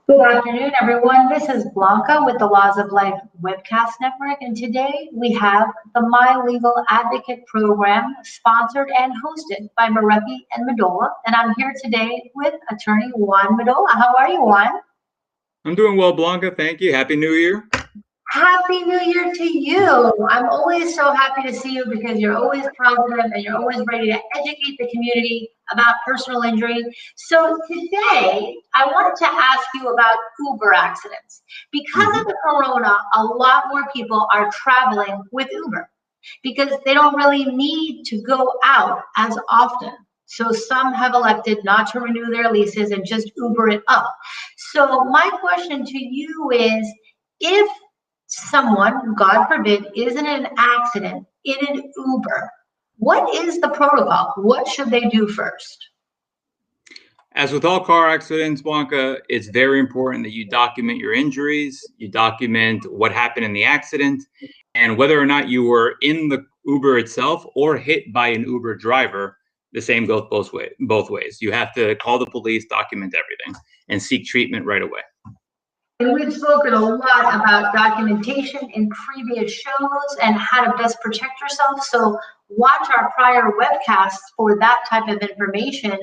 Good afternoon, everyone. This is Blanca with the Laws of Life Webcast Network, and today we have the My Legal Advocate program sponsored and hosted by Marecki and Medolla, and I'm here today with attorney Juan Medolla. How are you, Juan? I'm doing well, Blanca. Thank you. Happy New Year. Happy New Year to you. I'm always so happy to see you because you're always positive and you're always ready to educate the community about personal injury. So today, I wanted to ask you about Uber accidents. Because of the corona, a lot more people are traveling with Uber because they don't really need to go out as often. So some have elected not to renew their leases and just Uber it up. So my question to you is, if someone, God forbid, is in an accident in an Uber, what is the protocol? What should they do first? As with all car accidents, Blanca, it's very important that you document your injuries, you document what happened in the accident, and whether or not you were in the Uber itself or hit by an Uber driver. The same goes both ways. You have to call the police, document everything, and seek treatment right away. And we've spoken a lot about documentation in previous shows and how to best protect yourself. So watch our prior webcasts for that type of information.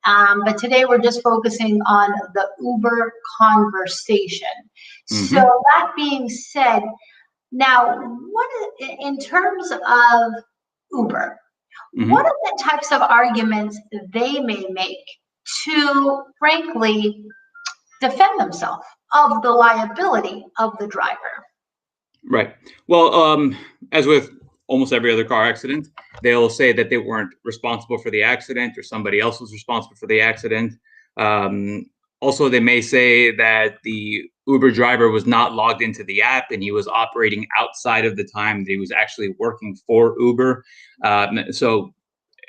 But today we're just focusing on the Uber conversation. So that being said, now in terms of Uber, what are the types of arguments they may make to, frankly, defend themselves of the liability of the driver? Right. Well, as with almost every other car accident, they'll say that they weren't responsible for the accident or somebody else was responsible for the accident. Also, they may say that the Uber driver was not logged into the app and he was operating outside of the time that he was actually working for Uber. So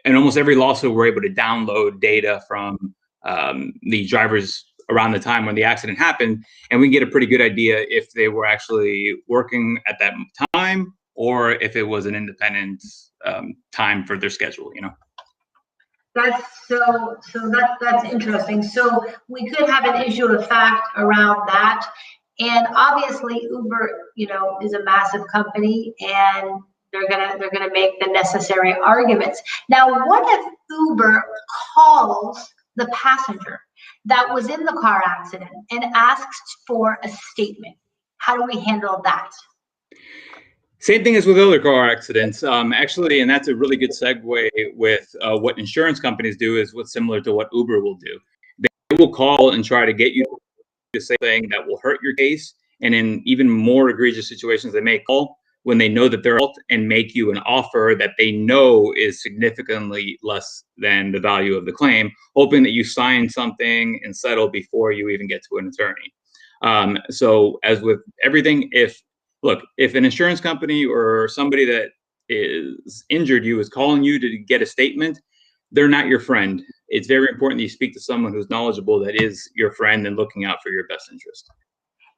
in almost every lawsuit, we're able to download data from the drivers around the time when the accident happened, and we can get a pretty good idea if they were actually working at that time or if it was an independent time for their schedule, That's interesting. So we could have an issue of fact around that. And obviously Uber, is a massive company and they're gonna make the necessary arguments. Now, what if Uber calls the passenger that was in the car accident and asks for a statement? How do we handle that? Same thing as with other car accidents. Actually, and that's a really good segue with what insurance companies do is what's similar to what Uber will do. They will call and try to get you to say something that will hurt your case. And in even more egregious situations, they may call when they know that they're out and make you an offer that they know is significantly less than the value of the claim, hoping that you sign something and settle before you even get to an attorney. So as with everything, if an insurance company or somebody that is injured you is calling you to get a statement, they're not your friend. It's very important that you speak to someone who's knowledgeable, that is your friend and looking out for your best interest.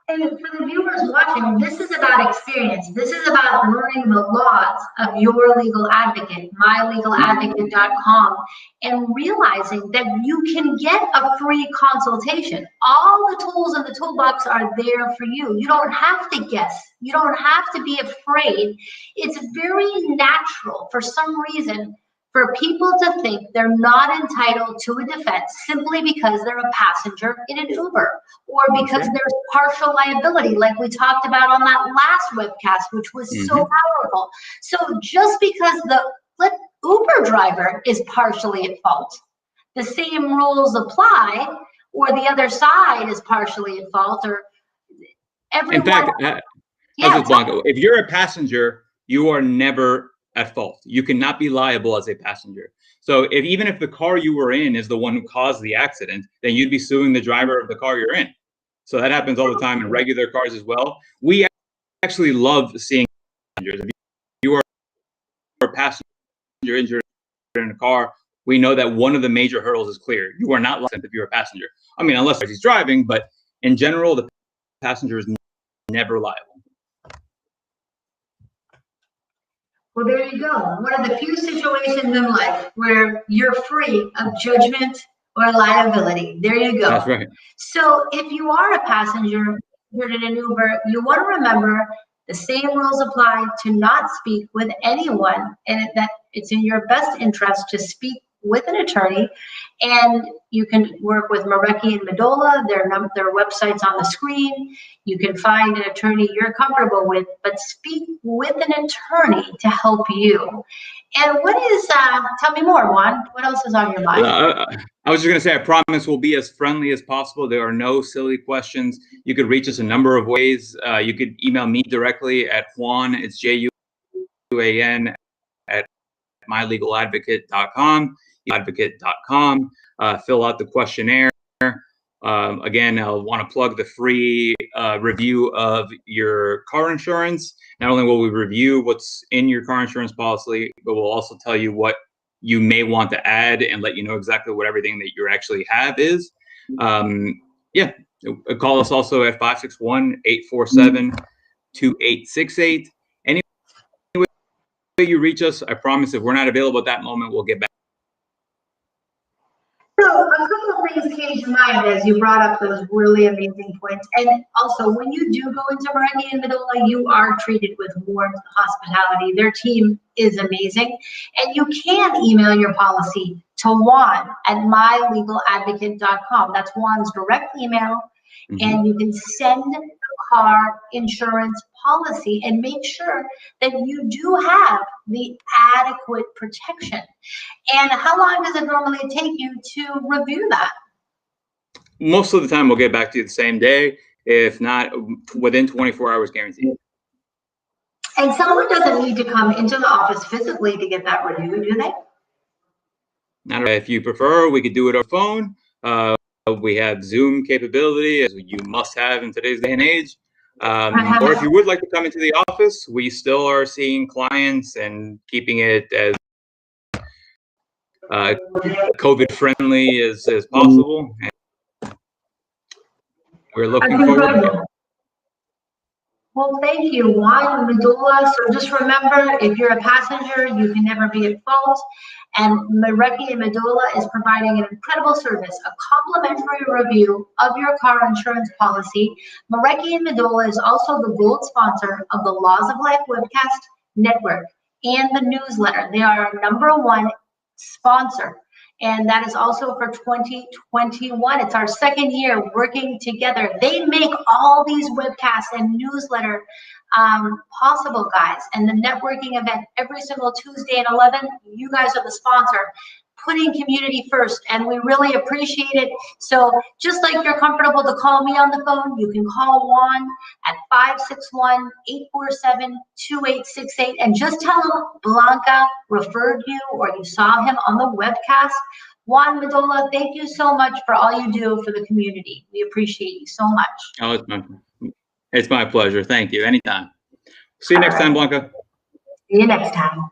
And for the viewers watching, this is about experience. This is about learning the laws of your legal advocate, mylegaladvocate.com, and realizing that you can get a free consultation. All the tools in the toolbox are there for you. You don't have to guess. You don't have to be afraid. It's very natural for some reason for people to think they're not entitled to a defense simply because they're a passenger in an Uber or because there's partial liability, like we talked about on that last webcast, which was so powerful. So just because the Uber driver is partially at fault, the same rules apply, or the other side is partially at fault, or everyone. In fact, Blanca, if you're a passenger, you are never at fault. You cannot be liable as a passenger. So even if the car you were in is the one who caused the accident, then you'd be suing the driver of the car you're in. So that happens all the time in regular cars as well. We actually love seeing passengers. If you are a passenger injured in a car, we know that one of the major hurdles is clear. You are not licensed if you're a passenger. I mean, unless he's driving, but in general, the passenger is never liable. Well, there you go. One of the few situations in life where you're free of judgment or liability. There you go. That's right. So if you are a passenger, you're in an Uber, you want to remember the same rules apply to not speak with anyone, and that it's in your best interest to speak with an attorney. And you can work with Marecki and Medolla. Their website's on the screen. You can find an attorney you're comfortable with, but speak with an attorney to help you. And what is, tell me more, Juan. What else is on your mind? I was just going to say, I promise we'll be as friendly as possible. There are no silly questions. You could reach us a number of ways. You could email me directly at Juan, it's Juan, at mylegaladvocate.com, advocate.com. Fill out the questionnaire. Again, I'll want to plug the free review of your car insurance. Not only will we review what's in your car insurance policy, but we'll also tell you what you may want to add and let you know exactly what everything that you actually have is. Yeah, call us also at 561-847-2868. Any way you reach us, I promise if we're not available at that moment, we'll get back. So a couple of things came to mind as you brought up those really amazing points. And also, when you do go into Marecki and Medolla, you are treated with warm hospitality. Their team is amazing. And you can email your policy to Juan at mylegaladvocate.com. That's Juan's direct email. And you can send the car insurance policy and make sure that you do have the adequate protection. And how long does it normally take you to review that? Most of the time, we'll get back to you the same day, if not within 24 hours guaranteed. And someone doesn't need to come into the office physically to get that review, do they? Not if you prefer, we could do it over phone. We have Zoom capability, as you must have in today's day and age. Or if you would like to come into the office, we still are seeing clients and keeping it as COVID friendly as possible. And we're looking forward to it. Well, thank you, Juan, Medolla. So just remember, if you're a passenger, you can never be at fault. And Marecki and Medolla is providing an incredible service, a complimentary review of your car insurance policy. Marecki and Medolla is also the gold sponsor of the Laws of Life webcast network and the newsletter. They are our #1 sponsor. And that is also for 2021. It's our second year working together. They make all these webcasts and newsletter possible, guys. And the networking event every single Tuesday at 11, you guys are the sponsor, putting community first, and we really appreciate it. So just like you're comfortable to call me on the phone, you can call Juan at 561-847-2868 and just tell him Blanca referred you or you saw him on the webcast. Juan, Medolla, thank you so much for all you do for the community. We appreciate you so much. Oh, it's my pleasure. Thank you. Anytime. See you next time, Blanca. See you next time.